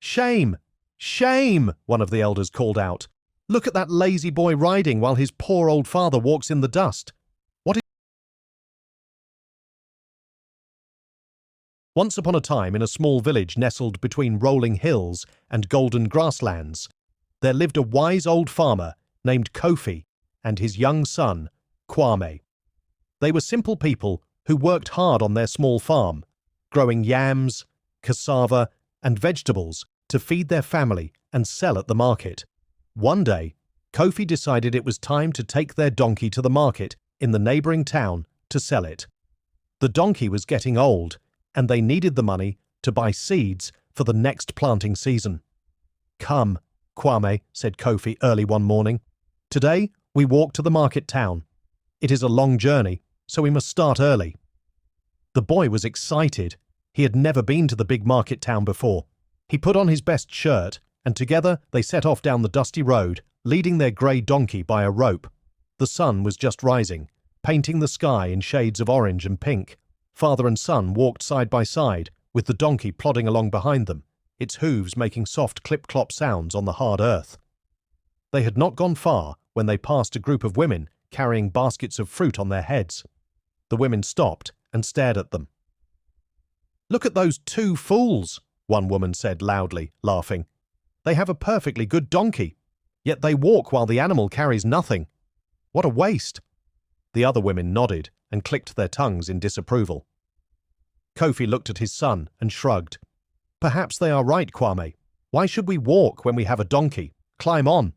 Shame! Shame! One of the elders called out. Look at that lazy boy riding while his poor old father walks in the dust. Once upon a time, in a small village nestled between rolling hills and golden grasslands, there lived a wise old farmer named Kofi and his young son, Kwame. They were simple people who worked hard on their small farm, growing yams, cassava, and vegetables to feed their family and sell at the market. One day, Kofi decided it was time to take their donkey to the market in the neighboring town to sell it. The donkey was getting old, and they needed the money to buy seeds for the next planting season. Come, Kwame, said Kofi early one morning. Today, we walk to the market town. It is a long journey, so we must start early. The boy was excited. He had never been to the big market town before. He put on his best shirt, and together they set off down the dusty road, leading their grey donkey by a rope. The sun was just rising, painting the sky in shades of orange and pink. Father and son walked side by side, with the donkey plodding along behind them, its hooves making soft clip-clop sounds on the hard earth. They had not gone far when they passed a group of women carrying baskets of fruit on their heads. The women stopped and stared at them. "Look at those two fools," one woman said loudly, laughing. "They have a perfectly good donkey, yet they walk while the animal carries nothing. What a waste!" The other women nodded and clicked their tongues in disapproval. Kofi looked at his son and shrugged. "Perhaps they are right, Kwame. Why should we walk when we have a donkey? Climb on."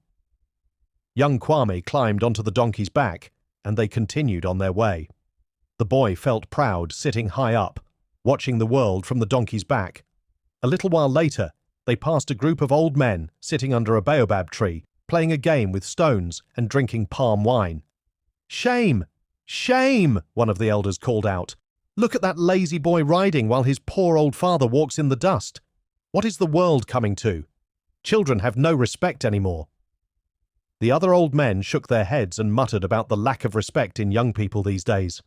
Young Kwame climbed onto the donkey's back, and they continued on their way. The boy felt proud sitting high up, watching the world from the donkey's back. A little while later, they passed a group of old men sitting under a baobab tree, playing a game with stones and drinking palm wine. "Shame! Shame!" one of the elders called out. "Look at that lazy boy riding while his poor old father walks in the dust. What is the world coming to? Children have no respect anymore." The other old men shook their heads and muttered about the lack of respect in young people these days.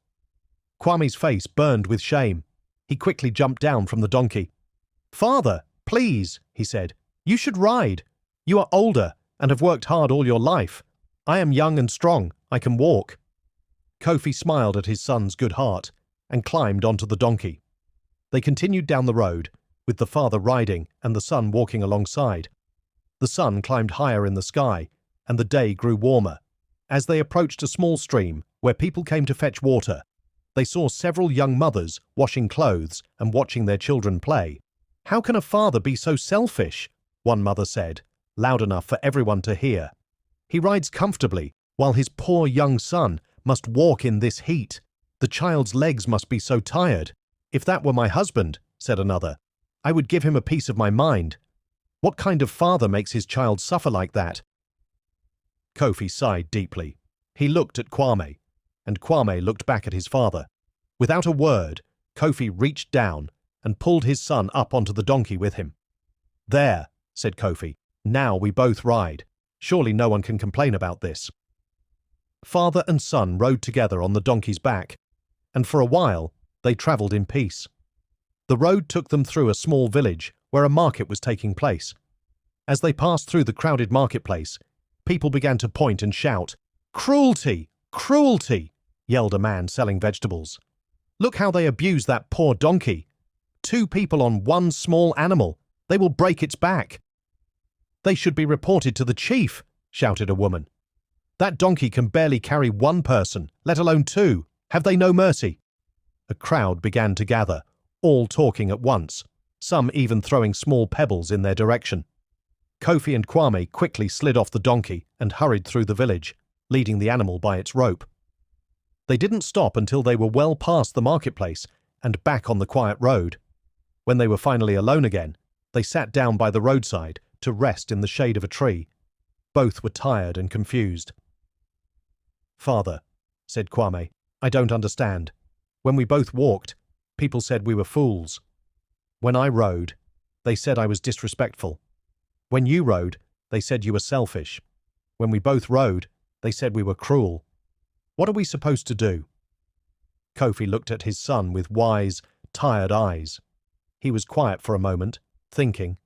Kwame's face burned with shame. He quickly jumped down from the donkey. "Father, please," he said, "you should ride. You are older and have worked hard all your life. I am young and strong. I can walk." Kofi smiled at his son's good heart and climbed onto the donkey. They continued down the road, with the father riding and the son walking alongside. The sun climbed higher in the sky, and the day grew warmer. As they approached a small stream where people came to fetch water, they saw several young mothers washing clothes and watching their children play. "How can a father be so selfish?" one mother said, loud enough for everyone to hear. "He rides comfortably, while his poor young son must walk in this heat. The child's legs must be so tired. If that were my husband," said another, "I would give him a piece of my mind. What kind of father makes his child suffer like that?" Kofi sighed deeply. He looked at Kwame, and Kwame looked back at his father. Without a word, Kofi reached down and pulled his son up onto the donkey with him. "There," said Kofi, "now we both ride. Surely no one can complain about this." Father and son rode together on the donkey's back, and for a while they travelled in peace. The road took them through a small village where a market was taking place. As they passed through the crowded marketplace, people began to point and shout. "Cruelty! Cruelty!" yelled a man selling vegetables. "Look how they abuse that poor donkey. 2 people on one small animal. They will break its back." "They should be reported to the chief," shouted a woman. "That donkey can barely carry 1 person, let alone 2. Have they no mercy?" A crowd began to gather, all talking at once, some even throwing small pebbles in their direction. Kofi and Kwame quickly slid off the donkey and hurried through the village, leading the animal by its rope. They didn't stop until they were well past the marketplace and back on the quiet road. When they were finally alone again, they sat down by the roadside to rest in the shade of a tree. Both were tired and confused. "Father," said Kwame, "I don't understand. When we both walked, people said we were fools. When I rode, they said I was disrespectful. When you rode, they said you were selfish. When we both rode, they said we were cruel. What are we supposed to do?" Kofi looked at his son with wise, tired eyes. He was quiet for a moment, thinking.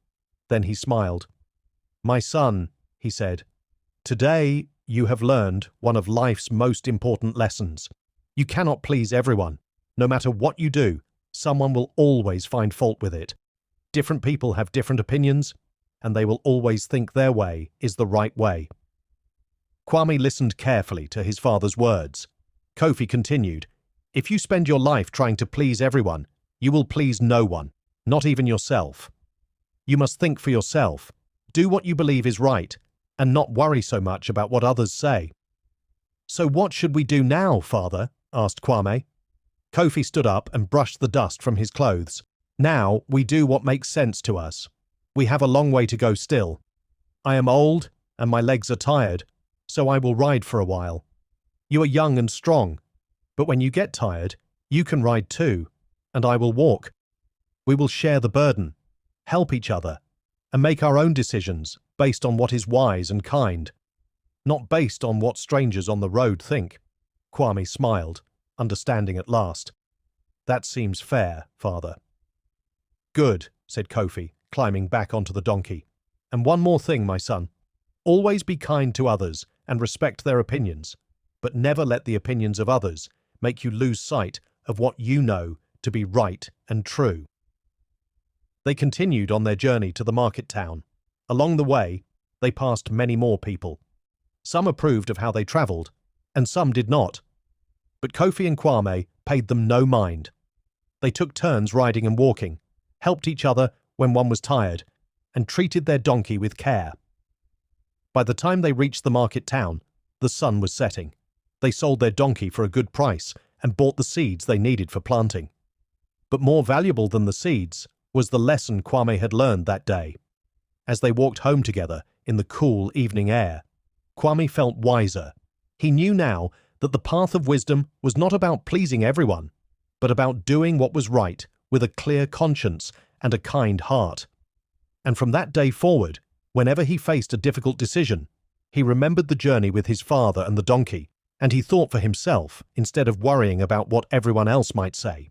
Then he smiled. "My son," he said, "today you have learned one of life's most important lessons. You cannot please everyone. No matter what you do, someone will always find fault with it. Different people have different opinions, and they will always think their way is the right way." Kwame listened carefully to his father's words. Kofi continued, "If you spend your life trying to please everyone, you will please no one, not even yourself. You must think for yourself, do what you believe is right, and not worry so much about what others say." "So what should we do now, father?" asked Kwame. Kofi stood up and brushed the dust from his clothes. "Now we do what makes sense to us. We have a long way to go still. I am old and my legs are tired, so I will ride for a while. You are young and strong, but when you get tired, you can ride too, and I will walk. We will share the burden, help each other, and make our own decisions based on what is wise and kind, not based on what strangers on the road think." Kwame smiled, understanding at last. "That seems fair, father." "Good," said Kofi, climbing back onto the donkey. "And one more thing, my son. Always be kind to others and respect their opinions, but never let the opinions of others make you lose sight of what you know to be right and true." They continued on their journey to the market town. Along the way, they passed many more people. Some approved of how they travelled, and some did not. But Kofi and Kwame paid them no mind. They took turns riding and walking, helped each other when one was tired, and treated their donkey with care. By the time they reached the market town, the sun was setting. They sold their donkey for a good price and bought the seeds they needed for planting. But more valuable than the seeds was the lesson Kwame had learned that day. As they walked home together in the cool evening air, Kwame felt wiser. He knew now that the path of wisdom was not about pleasing everyone, but about doing what was right with a clear conscience and a kind heart. And from that day forward, whenever he faced a difficult decision, he remembered the journey with his father and the donkey, and he thought for himself instead of worrying about what everyone else might say.